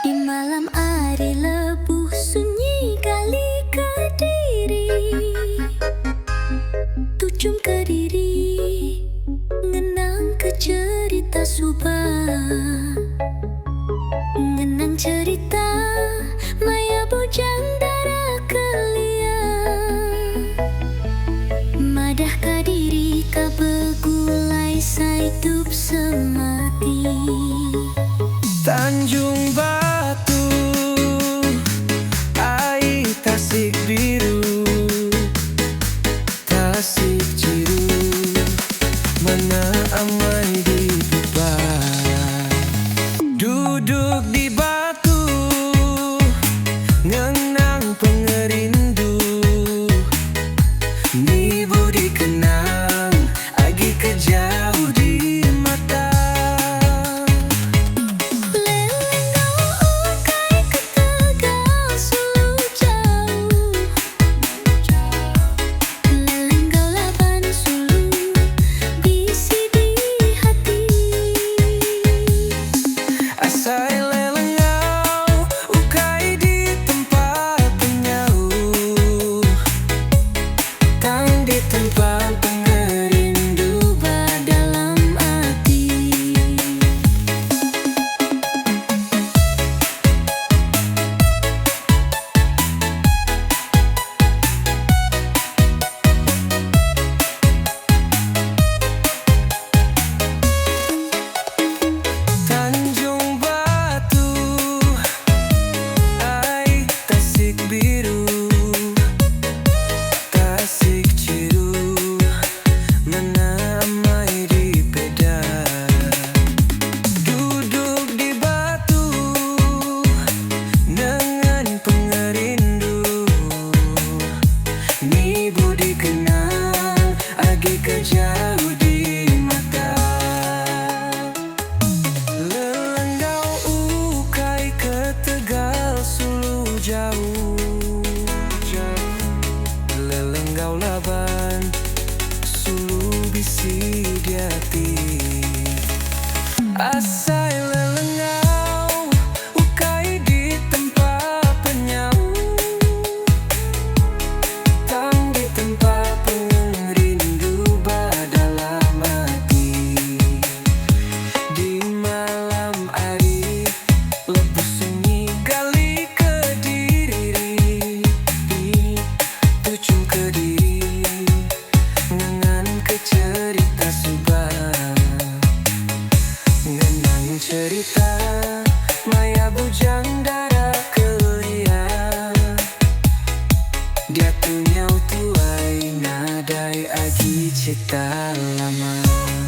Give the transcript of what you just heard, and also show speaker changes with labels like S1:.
S1: Di malam hari lebuh sunyi kali Kediri, tucum Kediri ngenang ke cerita Subang, ngenang cerita Maya Bujang Dara Kelia, madah Kediri ka begulai saidup semati.
S2: Tanjung Batu, ai Tasik Biru, Tasik Ciru, mana amai di Dubai. Duduk di batu, ngenang pengerindu, ni budi kenang, agi kejauh di mata. Jauh di mata, Lelenggau Ukai ke Tegal Sulu jauh, Lelenggau Laban Sulu Bisi Diati. Asai Lelenggau Ukai di tempat penyau, tang di tempat cerita Maya Bujang Dara Kelia, dia tunyau tuai nadai agi cita lama.